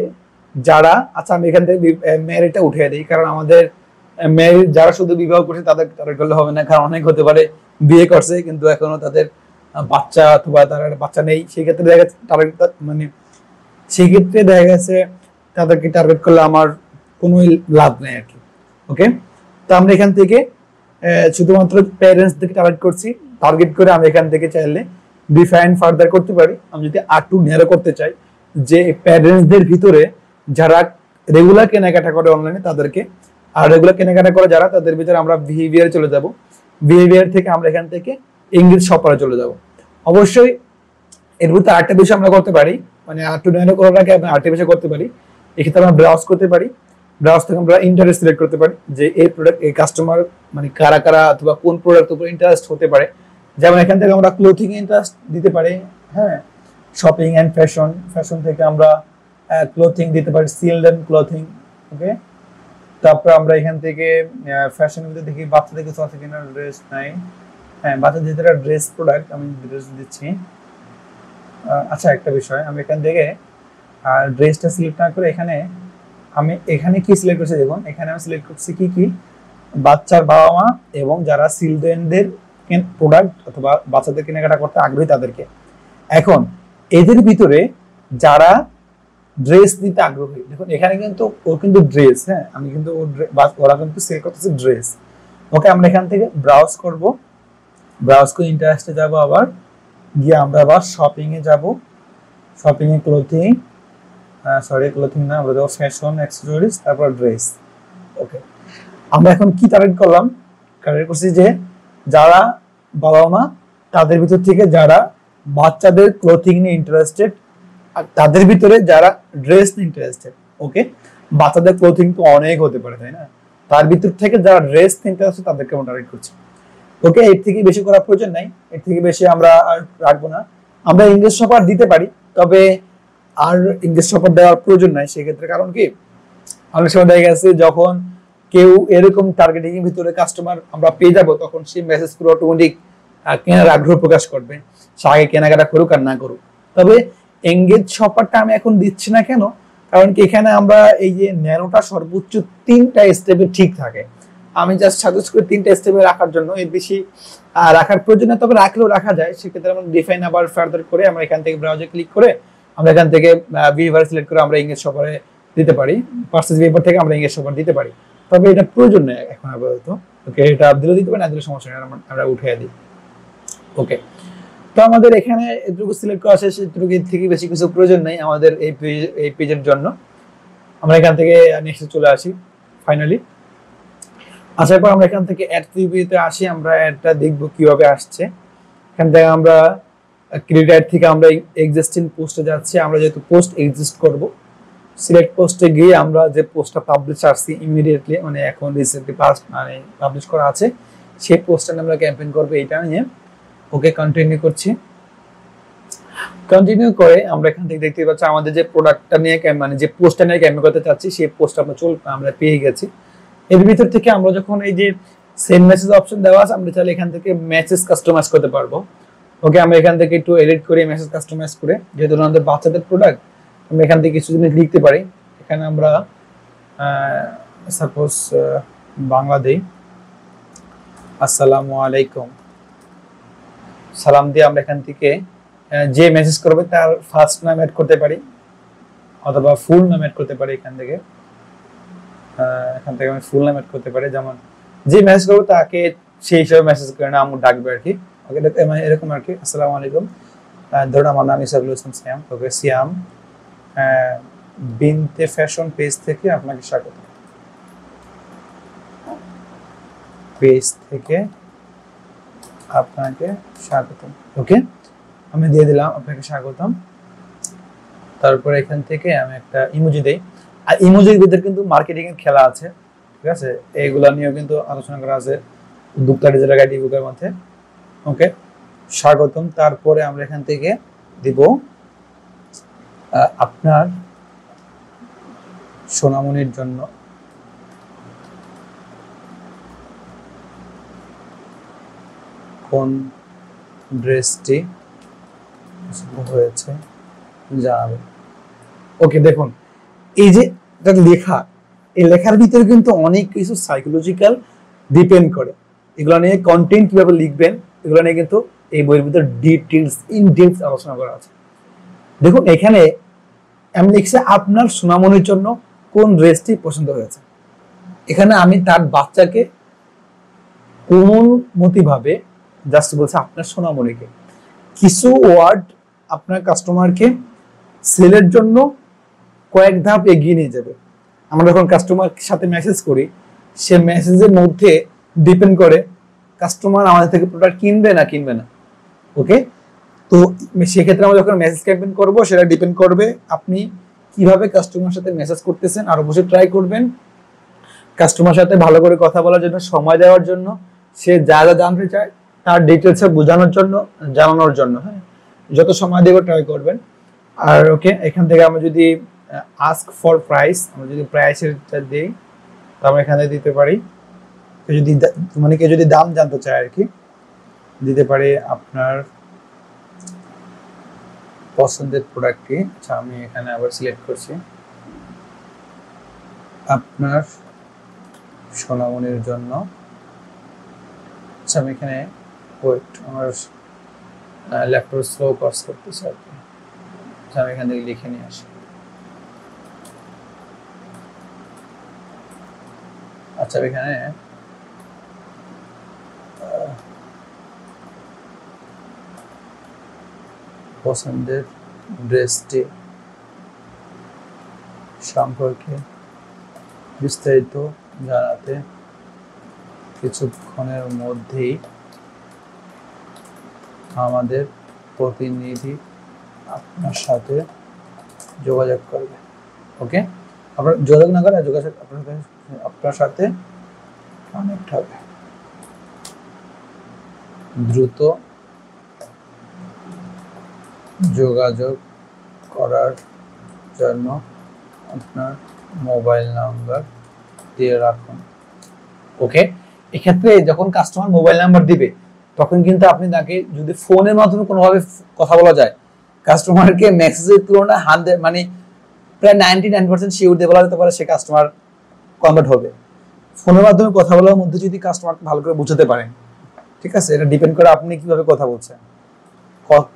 যারা, আচ্ছা আমি এখান থেকে ম্যারিডটা উঠিয়ে দিই, কারণ আমাদের ম্যারিড যারা শুধু বিবাহ করছে তাদের টার্গেট করলে হবে না, কারণ অনেক হতে পারে বিয়ে করছে কিন্তু এখনো তাদের বাচ্চা অথবা তার বাচ্চা নেই, সেই ক্ষেত্রে দেখা গেছে টার্গেট, মানে সেই ক্ষেত্রে দেখা গেছে তাদেরকে টার্গেট করলে আমার কোনো লাভ নেই আর কি। ওকে, তো আমরা এখান থেকে শুধুমাত্র প্যারেন্টসদেরকে টার্গেট করছি, টার্গেট করে আমি এখান থেকে চাইলে ডিফাইন ফার্দার করতে পারি। আমি যদি আরটু ন্যারো করতে চাই যে প্যারেন্টসদের ভিতরে যারা রেগুলার কেনাকাটা করে অনলাইনে তাদেরকে, আর রেগুলার কেনাকাটা করে যারা তাদের ভিতরে আমরা বিহেভিয়ার চলে যাব, বিহেভিয়ার থেকে আমরা এখান থেকে ইংলিশ শপারে চলে যাব। অবশ্যই এর ভিতরে আরেকটা বিষয় আমরা করতে পারি, মানে আরটু ন্যারো করার আগে আমরা আরেকটা বিষয় করতে পারি, এক্ষেত্রে আমরা ব্রাউজ করতে পারি, ব্রাউজ থেকে আমরা ইন্টারেস্ট সিলেক্ট করতে পারি যে এই প্রোডাক্ট এই কাস্টমার মানে কারা কারা অথবা কোন প্রোডাক্ট উপর ইন্টারেস্ট হতে পারে। যেমন এখান থেকে আমরা ক্লোথিং এ ইন্টারেস্ট দিতে পারি, হ্যাঁ শপিং এন্ড ফ্যাশন, ফ্যাশন থেকে আমরা ক্লোথিং দিতে পারি, চিলড্রেন ক্লোথিং। ওকে, তারপর আমরা এখান থেকে ফ্যাশনের ভিতরে দেখি বাচ্চাদের কিছু আছে কিনা, ড্রেস নাই, হ্যাঁ বাচ্চাদের যেটা ড্রেস প্রোডাক্ট আমি ড্রেস দিচ্ছি। আচ্ছা একটা বিষয়, আমি এখান থেকে ড্রেসটা সিলেক্ট না করে এখানে কি সিলেক্ট করছি, দেখুন এখানে আমি সিলেক্ট করছি কি বাচ্চার বাবা মা এবং যারা চিলড্রেনদের প্রোডাক্ট অথবা বাচ্চাদের কেনাকাটা করতে আগ্রহী তাদেরকে। এখন এদের ভিতরে যারা ড্রেস দিতে আগ্রহী, দেখুন এখানে কিন্তু ও কিন্তু ড্রেস, হ্যাঁ আমি কিন্তু ওরা কিন্তু সেল করতেছে ড্রেস। ওকে, আমরা এখান থেকে ব্রাউজ করব, ব্রাউজ করে ইন্টারেস্টে যাব, আবার গিয়ে আমরা আবার শপিং এ যাব, শপিং এ ক্লোথিং, সরি ক্লোথিং না, আমরা দেবো ফ্যাশন অ্যাক্সেসরিজ, তারপর ড্রেস। ওকে, আমরা এখন কি টার্গেট করলাম, টার্গেট করছি যে যারা বাবা মা তাদের ভিতর থেকে যারা বাচ্চাদের ক্লোথিং নিয়ে ইন্টারেস্টেড, আর তাদের ভিতরে যারা ড্রেস নিয়ে ইন্টারেস্টেড। ওকে, বাচ্চাদের ক্লোথিং তো অনেক হতে পারে তাই না, তার ভিতর থেকে যারা ড্রেস নিয়ে ইন্টারেস্টেড তাদেরকে আমরা টার্গেট করছি। ওকে, এর থেকে বেশি করার প্রয়োজন নাই, এর থেকে বেশি আমরা আর রাখবো না। আমরা ইংলিশ শপার দিতে পারি, তবে আর ইংলিশ শপার দেওয়ার প্রয়োজন নাই সেক্ষেত্রে। কারণ কি অনেক সময় দেখা গেছে যখন কেউ এরকম টার্গেটিং এর ভিতরে কাস্টমার আমরা পেয়ে যাব, তখন সেই মেসেজ পুরো অটোমেটিক কেনার আগ্রহ প্রকাশ করবে, সে আগে কেনাকাটা করুক আর না করুক। তবে এঙ্গেজ শপারটা আমি এখন দিচ্ছি না কেন, কারণ কি এখানে আমরা এই যে ন্যানোটা সর্বোচ্চ 3টা স্টেপে ঠিক থাকে, আমি জাস্ট সাজেস্ট করি 3টা স্টেপে রাখার জন্য, এর বেশি রাখার প্রয়োজন না, তবে রাখলেও রাখা যায়। সেক্ষেত্রে আমরা ডিফাইন আবার ফার্দার করে আমরা এখান থেকে ব্রাউজার ক্লিক করে আমরা এখান থেকে বিহেভিয়ার সিলেক্ট করে আমরা এঙ্গেজ শপারে দিতে পারি, পারচেজ বিহেভিয়ার থেকে আমরা এঙ্গেজ শপার দিতে পারি। তবে এটা প্রয়োজন নেই এখন আপাতত। ওকে, এটা দিলে দিতে পারি, না দিলে সমস্যা নেই, আমরা উঠিয়ে দিই। ওকে, তো আমাদের এখানে এটুকু সিলেক্ট করা শেষ, এটুকু থেকে বেশি কিছু প্রয়োজন নেই আমাদের এই পেজের জন্য। আমরা এখান থেকে নেক্সটে চলে আসি। ফাইনালি আসার পর আমরা এখান থেকে অ্যাড প্রিভিউতে আসি, আমরা অ্যাডটা দেখব কিভাবে আসছে। এখান থেকে আমরা ক্রিয়েট অ্যাড থেকে আমরা এক্সিস্টিং পোস্টে যাচ্ছি। আমরা যেহেতু পোস্ট এক্সিস্ট করব, সিলেক্ট পোস্টে গিয়ে আমরা যে পোস্টটা পাবলিশ আসছি ইমিডিয়েটলি, মানে এখন রিসেন্টলি পাবলিশ করা আছে, সেই পোস্টটা আমরা ক্যাম্পেইন করব এইটা নিয়ে। ওকে, কন্টিনিউ করছি। কন্টিনিউ করে আমরা এখান থেকে দেখতে পাচ্ছি আমাদের যে প্রোডাক্টটা নিয়ে মানে যে পোস্টটা নিয়ে ক্যাম্পেইন করতে চাচ্ছি সেই পোস্ট আমরা পেয়ে গেছি। এর ভিতর থেকে আমরা যখন এই যে সেন্ড মেসেজ অপশন দেওয়া আছে, আমরা চাইলে এখান থেকে মেসেজ কাস্টমাইজ করতে পারবো। ওকে, আমরা এখান থেকে একটু এডিট করে মেসেজ কাস্টমাইজ করে, যেহেতু আমাদের বাচ্চাদের প্রোডাক্ট, আমরা এখান থেকে কিছু জিনিস লিখতে পারি। এখানে আমরা সাপোজ বাংলা দেই, আসসালামু আলাইকুম, সালাম দিয়ে আমরা এখান থেকে যে মেসেজ করবে তার ফার্স্ট নাম এড করতে পারি অথবা ফুল নাম এড করতে পারি। এখান থেকে আমি ফুল নাম এড করতে পারি, যেমন যে মেসেজ করবো তাকে সেই হিসাবে মেসেজ করে নাম ডাকবে আর কি। ওকে, মানে এরকম আর কি, আসসালামু আলাইকুম, ধরুন আমার নাম ইসাবুল ইসলাম সিয়াম। ওকে, সিয়াম বিনতে ফ্যাশন পেজ থেকে আপনাকে স্বাগত, পেজ থেকে আপনাকে স্বাগতম। ওকে, আমি দিয়ে দিলাম আপনাকে স্বাগতম। তারপরে এখান থেকে আমি একটা ইমোজি দেই। আর ইমোজির ভিতরে কিন্তু মার্কেটিং এর খেলা আছে, ঠিক আছে, এইগুলা নিয়েও কিন্তু আলোচনা করা আছে উদ্যোক্তা ডিজিটাল গাইড ইবুকের মধ্যে। ওকে, স্বাগতম। তারপরে আমরা এখান থেকে দিব আপনার সোনামণির জন্য কোন ড্রেসটি হয়েছে জানাবেন। ওকে, দেখুন এই যে লেখা, এই লেখার ভিতরে কিন্তু অনেক কিছু সাইকোলজিক্যাল ডিপেন্ড করে। এগুলো নিয়ে কন্টেন্ট কিভাবে লিখবেন এগুলো নিয়ে কিন্তু এই বইয়ের ভিতরে ডিটেইলস ইন ডেপথ আলোচনা করা আছে। দেখুন এখানে আমি লিখছি আপনার সোনামণির জন্য কোন ড্রেসটি পছন্দ হয়েছে। এখানে আমি তার বাচ্চাকে কোন মতিভাবে জাস্ট বলছে আপনার সোনামণিকে। কিছু ওয়ার্ড আপনার কাস্টমারকে সেলের জন্য কয়েক ধাপ এগিয়ে নিয়ে যাবে। আমরা যখন কাস্টমার সাথে মেসেজ করি, সে মেসেজের মধ্যে ডিপেন্ড করে কাস্টমার আমাদের থেকে প্রোডাক্ট কিনবে না কিনবে না। ওকে, তো সেক্ষেত্রে আমরা যখন মেসেজ ক্যাম্পেইন করব, সেটা ডিপেন্ড করবে আপনি কিভাবে কাস্টমার সাথে মেসেজ করতেছেন। আর অবশ্যই ট্রাই করবেন কাস্টমার সাথে ভালো করে কথা বলার জন্য, সময় দেওয়ার জন্য, সে যা যা জানতে চায় তার ডিটেলসে বোঝানোর জন্য, জানানোর জন্য। হ্যাঁ, যত সময় দেবো ট্রাই করবেন। আর ওকে, এখান থেকে আমরা যদি আস্ক ফর প্রাইস, আমরা যদি প্রাইসের দিই তো আমরা এখানে দিতে পারি, যদি মানে কেউ যদি দাম জানতে চায় আর কি, দিতে পারি আপনার পছন্দের প্রোডাক্টটি। আচ্ছা, আমি এখানে আবার সিলেক্ট করছি আপনার সোনামণির জন্য। আচ্ছা, আমি এখানে ওয়েট, আমার ল্যাপটপ স্লো কাজ করতেছে আর কি। আচ্ছা, আমি এখান থেকে লিখে নিয়ে আসি। আচ্ছা, এখানে পছন্দের ড্রেসটি সম্পর্কে বিস্তারিত জানাতে কিছুক্ষণের মধ্যেই আমাদের প্রতিনিধি আপনার সাথে যোগাযোগ করবে। ওকে, আপনার যোগাযোগ না করে যোগাযোগ আপনার সাথে কানেক্ট হবে। দ্রুত যোগাযোগ করার জন্য আপনার মোবাইল নাম্বার দিয়ে রাখুন। ওকে, এক্ষেত্রে যখন কাস্টমার মোবাইল নাম্বার দিবে তখন কিন্তু আপনি তাকে যদি ফোনের মাধ্যমে কোনোভাবে কথা বলা যায়, কাস্টমারকে মেসেজের তুলনায় 100 মানে প্রায় 99% শিওর দিয়ে বলা যেতে পারে সে কাস্টমার কনভার্ট হবে। ফোনের মাধ্যমে কথা বলার মধ্যে যদি কাস্টমার ভালো করে বুঝাতে পারেন, ঠিক আছে, এটা ডিপেন্ড করে আপনি কিভাবে কথা বলছেন।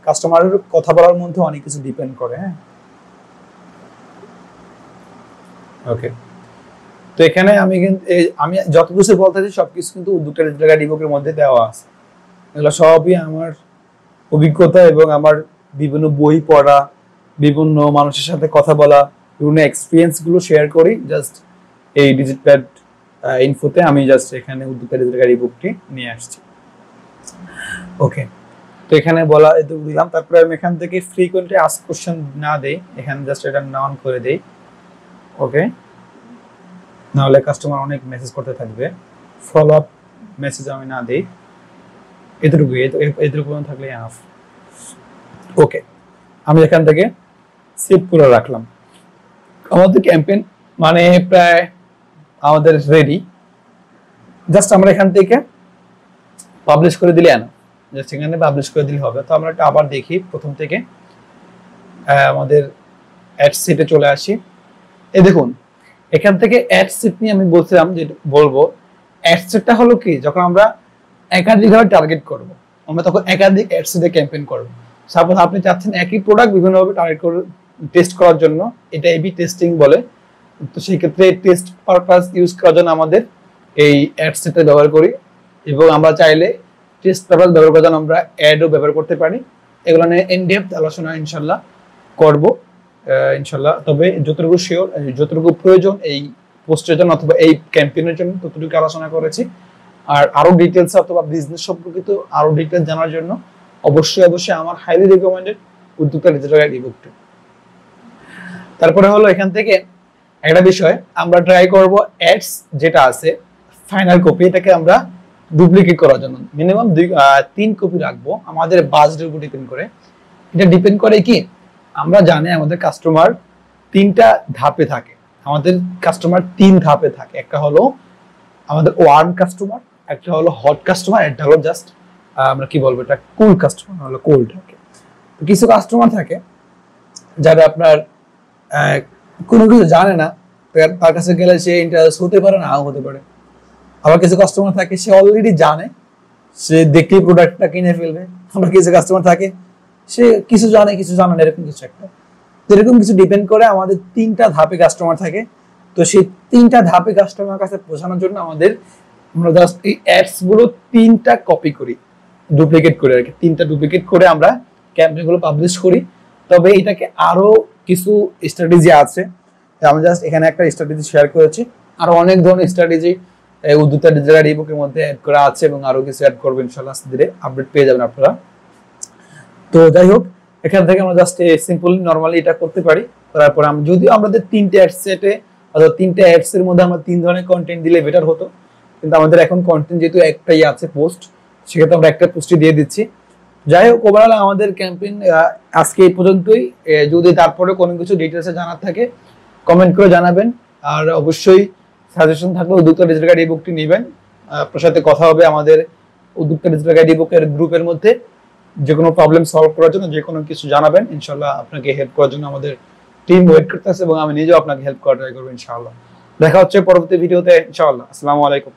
কাস্টমারের কথা বলার মধ্যে অনেক কিছু ডিপেন্ড করে। হ্যাঁ, ওকে। তো এখানে আমি যত কিছু বলতেছি সবকিছু কিন্তু উদ্যোক্তা ডিজিটাল গাইড ইবুকের মধ্যে দেওয়া আছে। এগুলো সবই আমার অভিজ্ঞতা এবং আমার বিভিন্ন বই পড়া, বিভিন্ন মানুষের সাথে কথা বলা, বিভিন্ন এক্সপিরিয়েন্স গুলো শেয়ার করি জাস্ট এই ডিজিটাল ইনফোতে। আমি জাস্ট এখানে উদ্যোক্তা ডিজিটাল গাইড ইবুকটি নিয়ে আসছি। ওকে, তো এখানে বলা এটুকু দিলাম। তারপরে আমি এখান থেকে ফ্রিকোয়েন্টলি আস্ক কোশ্চেন না দেই, এখানে জাস্ট এটা নন করে দেই। ওকে, নাহলে কাস্টমার অনেক মেসেজ করতে থাকবে। ফলো আপ মেসেজ আমি না দেই, এতটুকু থাকলে এনাফ। ওকে, আমি এখান থেকে সেভ করে রাখলাম। আমাদের ক্যাম্পেইন মানে প্রায় আমাদের রেডি, জাস্ট আমরা এখান থেকে পাবলিশ করে দিলে এনাফ। জাস্ট এখানে পাবলিশ করে দিলে হবে। তো আমরা আবার দেখি প্রথম থেকে, আমাদের অ্যাড সেটে চলে আসি। এই দেখুন, এখান থেকে অ্যাড সেট নিয়ে আমি বলছিলাম যে বলবো, অ্যাড সেটটা হলো কি, যখন আমরা একাধিকভাবে টার্গেট করব, আমরা তখন একাধিক অ্যাড সেটে ক্যাম্পেইন করব। সাপোজ আপনি চাচ্ছেন একই প্রোডাক্ট বিভিন্নভাবে টার্গেট করে টেস্ট করার জন্য, এটা এবি টেস্টিং বলে। তো সেই ক্ষেত্রে টেস্ট পারপাস ইউজ করার জন্য আমাদের এই অ্যাড সেটটা ব্যবহার করি, এবং আমরা চাইলে টেস্ট পারপাস ব্যবহার করার জন্য আমরা অ্যাডও ব্যবহার করতে পারি। এগুলো নিয়ে ইনডেপথ আলোচনা ইনশাল্লাহ করব ইনশাল্লাহ। তবে যতটুকু শিওর, যতটুকু প্রয়োজন এই পোস্টের জন্য অথবা এই ক্যাম্পেইনের জন্য ততটুকু আলোচনা করেছি। আর আরো ডিটেলস অথবা বিজনেস সম্পর্কিত আরো ডিটেলস জানার জন্য অবশ্যই আমার হাইলি রিকমেন্ডেড উদ্যোক্তা ডিজিটাল গাইড ইবুকটি। তারপরে হলো এখান থেকে একটা বিষয় আমরা ট্রাই করব, অ্যাডস যেটা আছে ফাইনাল কপি, এটাকে আমরা ডুপ্লিকেট করার জন্য মিনিমাম 3 কপি রাখবো। আমাদের বাজেটের উপর ডিপেন্ড করে। এটা ডিপেন্ড করে কি, আমরা জানি আমাদের কাস্টমার 3টা ধাপে থাকে। আমাদের কাস্টমার 3 ধাপে থাকে। একটা হলো আমাদের ওয়ার্ম কাস্টমার, একটা হলো হট কাস্টমার, একটা হলো জাস্ট আমরা কি বলবো, এটা কুল কাস্টমার, হলো কোল্ড থাকে। তো কিছু কাস্টমার থাকে যারা আপনার কোনো কিছু জানে না, তার কাছে গেলে সে ইন্টারেস্ট হতে পারে, নাও হতে পারে। আবার কিছু কাস্টমার থাকে সে অলরেডি জানে, সে দেখলেই প্রোডাক্টটা কিনে ফেলবে। আবার কিছু কাস্টমার থাকে সে কিছু জানে কিছু জানে না, এরকম কিছু একটা। এরকম কিছু ডিপেন্ড করে। আমাদের 3টা ধাপে কাস্টমার থাকে। তো সেই 3টা ধাপে কাস্টমার কাছে পৌঁছানোর জন্য আমরা জাস্ট এই অ্যাডস গুলো 3টা কপি করি, ডুপ্লিকেট করে আর কি। 3টা ডুপ্লিকেট করে আমরা ক্যাম্পেইন গুলো পাবলিশ করি। তবে এটাকে আরো কিছু স্ট্র্যাটেজি আছে, আমি জাস্ট এখানে একটা স্ট্র্যাটেজি শেয়ার করেছি। আরো অনেক ধরনের স্ট্র্যাটেজি উদ্যোক্তা ডিজিটাল গাইড ইবুকের মধ্যে অ্যাড করা আছে, এবং আরো কিছু অ্যাড করবো ইনশাআল্লাহ। ধীরে আপডেট পেয়ে যাবেন আপনারা। তো যাই হোক, এখান থেকে আমরা জাস্ট সিম্পলি নরমালি এটা করতে পারি। তারপর যদিও আমাদের 3টে অ্যাড সেটে অথবা 3টে অ্যাডস এর মধ্যে আমরা 3 ধরনের কন্টেন্ট দিলে বেটার হতো, কিন্তু আমাদের এখন কন্টেন্ট যেহেতু একটাই আছে পোস্ট, সেক্ষেত্রে আমরা একটা পোস্টই দিয়ে দিচ্ছি। যাই হোক, ওভারঅল আমাদের ক্যাম্পেইন আজকে এই পর্যন্তই। যদি তারপরে কোনো কিছু ডিটেলসে জানার থাকে কমেন্ট করে জানাবেন। আর অবশ্যই সাজেশন থাকলে উদ্যোক্তা ডিজিটাল গাইড ইবুকটি নেবেন। আপনার সাথে কথা হবে আমাদের উদ্যোক্তা ডিজিটাল গাইড ইবুকের গ্রুপের মধ্যে। যে কোনো প্রবলেম সলভ করার জন্য যে কোনো কিছু জানাবেন, ইনশাআল্লাহ আপনাকে হেল্প করার জন্য আমাদের টিম ওয়েট করতেছে, এবং আমি নিজেও আপনাকে হেল্প করার ট্রাই করবো ইনশাআল্লাহ। দেখা হচ্ছে পরবর্তী ভিডিওতে ইনশাআল্লাহ। আসসালামু আলাইকুম।